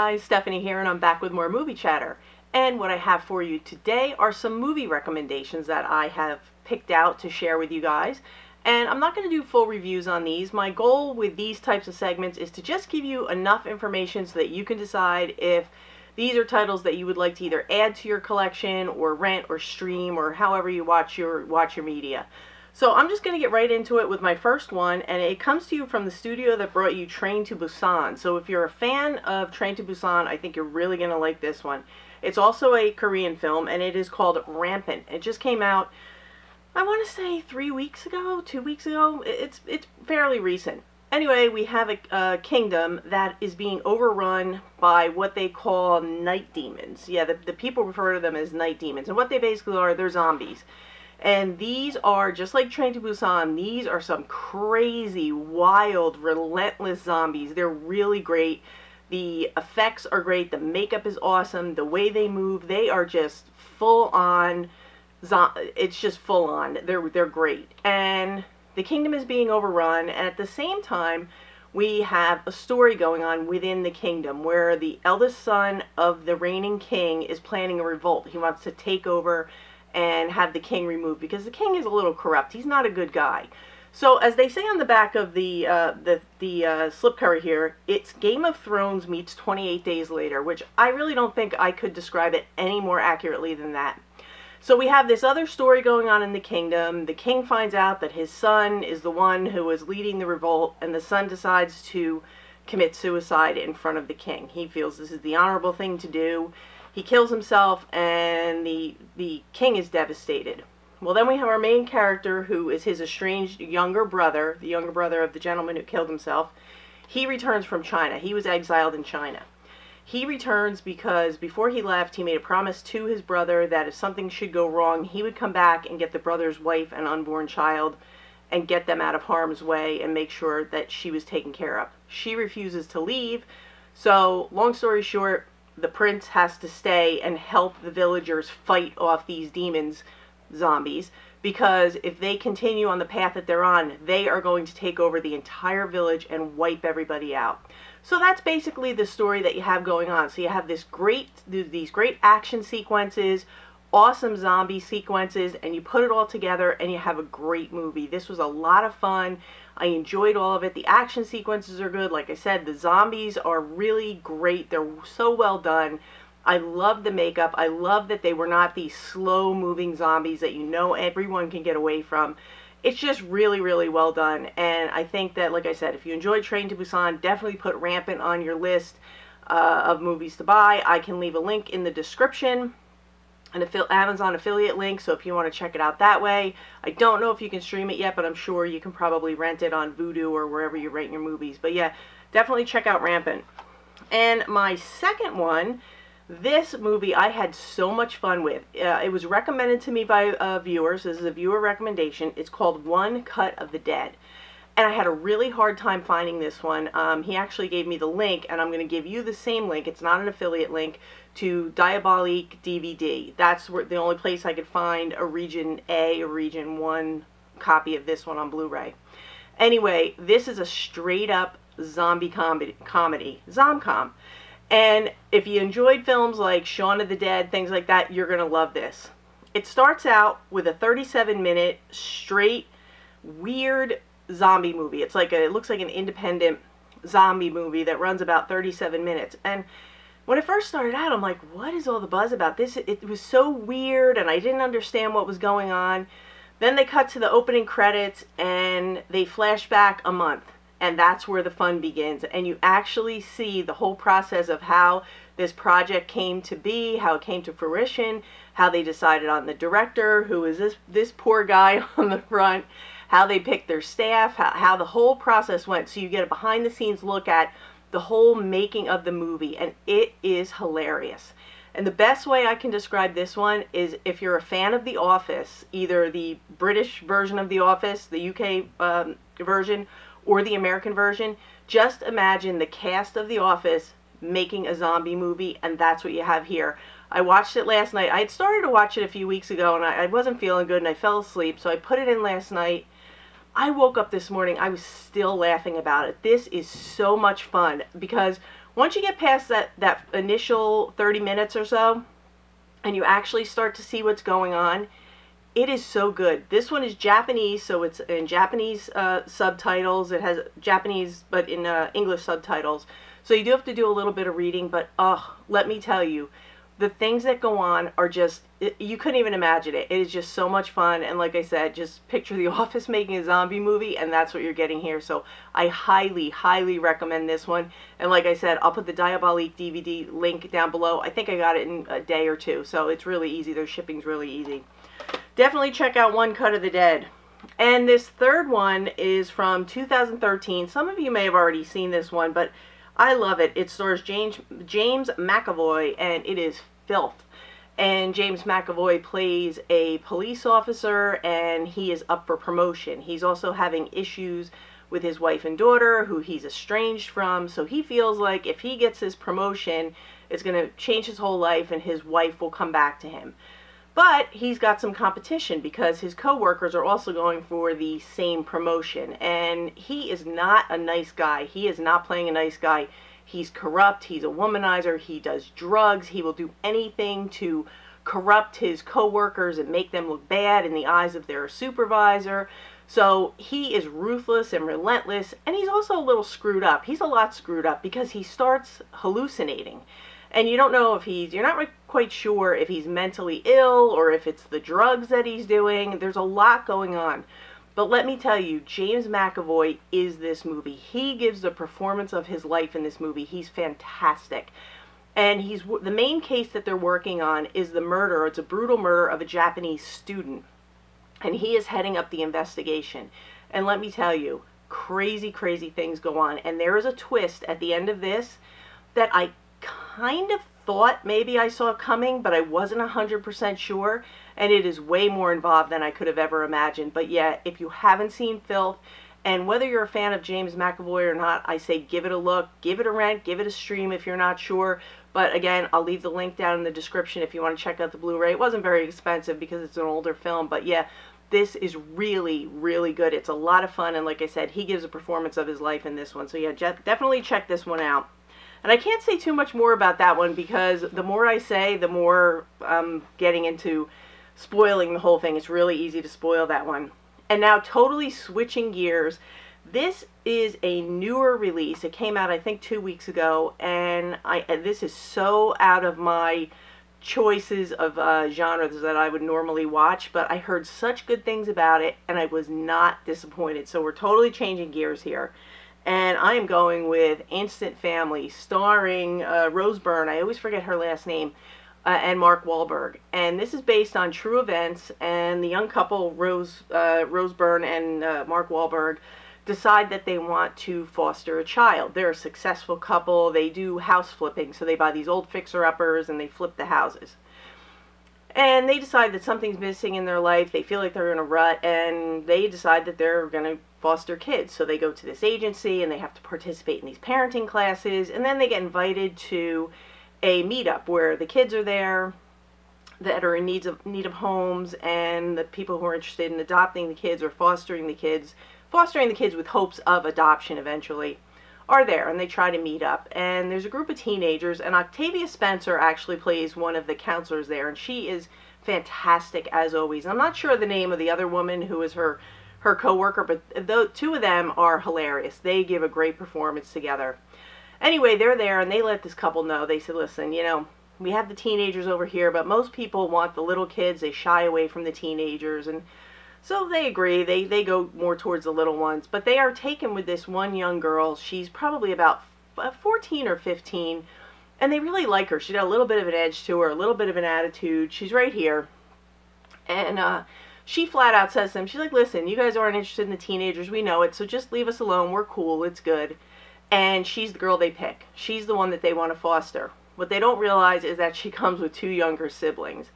guys, Stephanie here, and I'm back with more movie chatter. And what I have for you today are some movie recommendations that I have picked out to share with you guys. And I'm not going to do full reviews on these. My goal with these types of segments is to just give you enough information so that you can decide if these are titles that you would like to either add to your collection or rent or stream or however you watch your media. So I'm just going to get right into it with my first one, and it comes to you from the studio that brought you Train to Busan. So if you're a fan of Train to Busan, I think you're really going to like this one. It's also a Korean film, and it is called Rampant. It just came out, I want to say 3 weeks ago, 2 weeks ago. It's fairly recent. Anyway, we have a kingdom that is being overrun by what they call night demons. Yeah, the people refer to them as night demons, and what they basically are, they're zombies. And these are, just like Train to Busan, these are some crazy, wild, relentless zombies. They're really great. The effects are great. The makeup is awesome. The way they move, they are just full on. It's just full on. They're great. And the kingdom is being overrun. And at the same time, we have a story going on within the kingdom where the eldest son of the reigning king is planning a revolt. He wants to take over and have the king removed because the king is a little corrupt. He's not a good guy. So as they say on the back of the slipcover here, it's Game of Thrones meets 28 Days Later, which I really don't think I could describe it any more accurately than that. So we have this other story going on in the kingdom. The king finds out that his son is the one who is leading the revolt, and the son decides to commit suicide in front of the king. He feels this is the honorable thing to do. He kills himself, and the king is devastated. Well, then we have our main character, who is his estranged younger brother, the younger brother of the gentleman who killed himself. He returns from China. He was exiled in China. He returns because before he left, he made a promise to his brother that if something should go wrong, he would come back and get the brother's wife and unborn child and get them out of harm's way and make sure that she was taken care of. She refuses to leave, so long story short, the prince has to stay and help the villagers fight off these demons, zombies, because if they continue on the path that they're on, they are going to take over the entire village and wipe everybody out. So that's basically the story that you have going on. So you have these great action sequences, awesome zombie sequences, and you put it all together and you have a great movie. This was a lot of fun. I enjoyed all of it. The action sequences are good. Like I said, the zombies are really great. They're so well done. I love the makeup. I love that they were not these slow-moving zombies that you know everyone can get away from. It's just really, really well done. And I think that, like I said, if you enjoyed Train to Busan, definitely put Rampant on your list of movies to buy. I can leave a link in the description, an Amazon affiliate link, so if you want to check it out that way. I don't know if you can stream it yet, but I'm sure you can probably rent it on Vudu or wherever you rent your movies. But yeah, definitely check out Rampant. And my second one, this movie I had so much fun with. It was recommended to me by viewers. This is a viewer recommendation. It's called One Cut of the Dead. And I had a really hard time finding this one. He actually gave me the link, and I'm going to give you the same link. It's not an affiliate link, to Diabolique DVD. That's the only place I could find a Region A or Region 1 copy of this one on Blu-ray. Anyway, this is a straight-up zombie comedy, Zomcom. And if you enjoyed films like Shaun of the Dead, things like that, you're going to love this. It starts out with a 37-minute, straight, weird zombie movie. It's like it looks like an independent zombie movie that runs about 37 minutes. And when it first started out, I'm like, what is all the buzz about this? It was so weird, and I didn't understand what was going on. Then they cut to the opening credits, and they flash back a month. And that's where the fun begins. And you actually see the whole process of how this project came to be, how it came to fruition, how they decided on the director, who is this poor guy on the front, how they picked their staff, how the whole process went. So you get a behind-the-scenes look at the whole making of the movie, and it is hilarious. And the best way I can describe this one is if you're a fan of The Office, either the British version of The Office, the UK version, or the American version, just imagine the cast of The Office making a zombie movie, and that's what you have here. I watched it last night. I had started to watch it a few weeks ago, and I wasn't feeling good, and I fell asleep, so I put it in last night. I woke up this morning, I was still laughing about it. This is so much fun, because Once you get past that initial 30 minutes or so, and you actually start to see what's going on, it is so good. This one is Japanese, so it's in Japanese subtitles. It has Japanese, but in English subtitles. So you do have to do a little bit of reading, but let me tell you, the things that go on are just, you couldn't even imagine it. It is just so much fun, and like I said, just picture The Office making a zombie movie, and that's what you're getting here. So I highly, highly recommend this one. And like I said, I'll put the Diabolique DVD link down below. I think I got it in a day or two, so it's really easy. Their shipping's really easy. Definitely check out One Cut of the Dead. And this third one is from 2013. Some of you may have already seen this one, but I love it. It stars James McAvoy, and it is Filth. And James McAvoy plays a police officer, and he is up for promotion. He's also having issues with his wife and daughter, who he's estranged from, so he feels like if he gets this promotion, it's going to change his whole life, and his wife will come back to him. But he's got some competition because his co-workers are also going for the same promotion. And he is not a nice guy. He is not playing a nice guy. He's corrupt. He's a womanizer. He does drugs. He will do anything to corrupt his co-workers and make them look bad in the eyes of their supervisor. So he is ruthless and relentless. And he's also a little screwed up. He's a lot screwed up because he starts hallucinating. And you don't know if you're not quite sure if he's mentally ill or if it's the drugs that he's doing. There's a lot going on. But let me tell you, James McAvoy is this movie. He gives the performance of his life in this movie. He's fantastic. And the main case that they're working on is the murder. It's a brutal murder of a Japanese student. And he is heading up the investigation. And let me tell you, crazy, crazy things go on. And there is a twist at the end of this that I kind of thought maybe I saw coming, but I wasn't 100% sure, and it is way more involved than I could have ever imagined. But yeah, if you haven't seen Filth, and whether you're a fan of James McAvoy or not, I say give it a look, give it a rent, give it a stream if you're not sure. But again, I'll leave the link down in the description if you want to check out the Blu-ray. It wasn't very expensive because it's an older film, but yeah, this is really, really good. It's a lot of fun, and like I said, he gives a performance of his life in this one. So yeah, definitely check this one out. And I can't say too much more about that one because the more I say, the more I'm getting into spoiling the whole thing. It's really easy to spoil that one. And now totally switching gears, this is a newer release. It came out I think 2 weeks ago, and this is so out of my choices of genres that I would normally watch, but I heard such good things about it and I was not disappointed. So we're totally changing gears here. And I am going with Instant Family, starring Rose Byrne. I always forget her last name, and Mark Wahlberg. And this is based on true events. And the young couple, Rose Byrne and Mark Wahlberg, decide that they want to foster a child. They're a successful couple. They do house flipping, so they buy these old fixer-uppers and they flip the houses. And they decide that something's missing in their life. They feel like they're in a rut, and they decide that they're going to foster kids. So they go to this agency, and they have to participate in these parenting classes, and then they get invited to a meetup where the kids are there that are in need of homes, and the people who are interested in adopting the kids or fostering the kids with hopes of adoption eventually, are there, and they try to meet up. And there's a group of teenagers, and Octavia Spencer actually plays one of the counselors there, and she is fantastic as always. I'm not sure the name of the other woman who is her co-worker, but the two of them are hilarious. They give a great performance together. Anyway, they're there, and they let this couple know. They said, listen, you know, we have the teenagers over here, but most people want the little kids. They shy away from the teenagers, and so they agree. They go more towards the little ones, but they are taken with this one young girl. She's probably about 14 or 15, and they really like her. She's got a little bit of an edge to her, a little bit of an attitude. She's right here, and she flat out says to them, she's like, listen, you guys aren't interested in the teenagers. We know it, so just leave us alone. We're cool. It's good. And she's the girl they pick. She's the one that they want to foster. What they don't realize is that she comes with 2 younger siblings.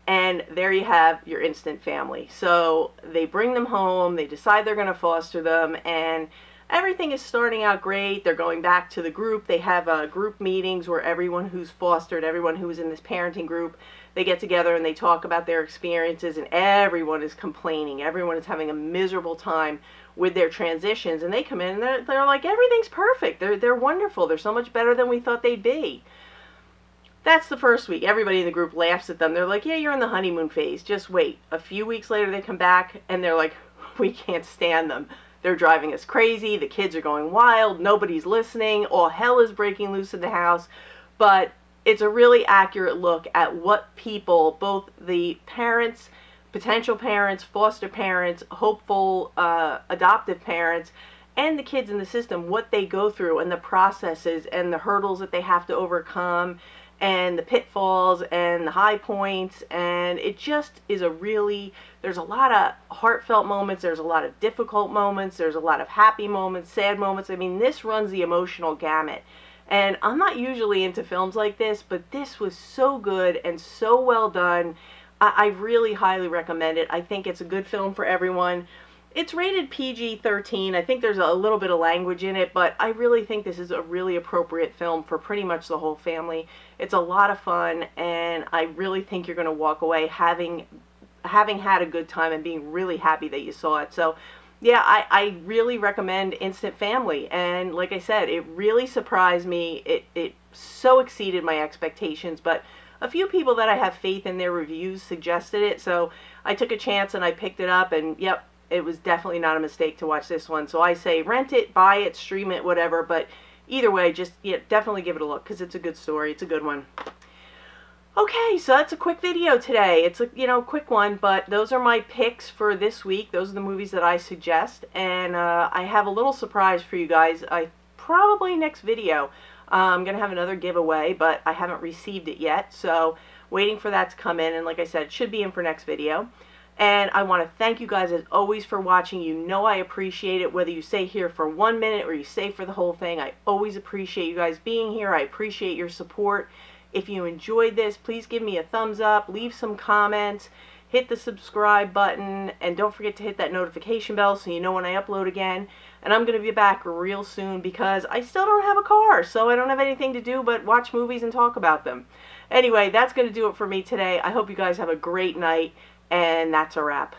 And there you have your instant family. So they bring them home, they decide they're going to foster them, and everything is starting out great. They're going back to the group. They have group meetings where everyone who's fostered, everyone who is in this parenting group, they get together and they talk about their experiences, and everyone is complaining. Everyone is having a miserable time with their transitions, and they come in and they're like, everything's perfect. They're wonderful. They're so much better than we thought they'd be. That's the first week. Everybody in the group laughs at them. They're like, yeah, you're in the honeymoon phase. Just wait. A few weeks later, they come back, and they're like, we can't stand them. They're driving us crazy. The kids are going wild. Nobody's listening. All hell is breaking loose in the house. But it's a really accurate look at what people, both the parents, potential parents, foster parents, hopeful adoptive parents, and the kids in the system, what they go through and the processes and the hurdles that they have to overcome and the pitfalls and the high points. And it just is a really, there's a lot of heartfelt moments, there's a lot of difficult moments, there's a lot of happy moments, sad moments. I mean, this runs the emotional gamut. And I'm not usually into films like this, but this was so good and so well done. I really highly recommend it. I think it's a good film for everyone. It's rated PG-13. I think there's a little bit of language in it, but I really think this is a really appropriate film for pretty much the whole family. It's a lot of fun, and I really think you're going to walk away having had a good time and being really happy that you saw it. So yeah, I really recommend Instant Family, and like I said, it really surprised me. It so exceeded my expectations, but a few people that I have faith in their reviews suggested it, so I took a chance and I picked it up, and yep, it was definitely not a mistake to watch this one. So I say rent it, buy it, stream it, whatever, but either way, just definitely give it a look because it's a good story. It's a good one. Okay, so that's a quick video today. It's a, quick one, but those are my picks for this week. Those are the movies that I suggest, and I have a little surprise for you guys. Probably next video, I'm going to have another giveaway, but I haven't received it yet, so waiting for that to come in, and like I said, it should be in for next video. And I want to thank you guys as always for watching. You know I appreciate it, whether you stay here for 1 minute or you stay for the whole thing. I always appreciate you guys being here. I appreciate your support. If you enjoyed this, please give me a thumbs up, leave some comments, hit the subscribe button, and don't forget to hit that notification bell so you know when I upload again. And I'm going to be back real soon because I still don't have a car, so I don't have anything to do but watch movies and talk about them. Anyway, that's going to do it for me today. I hope you guys have a great night, and that's a wrap.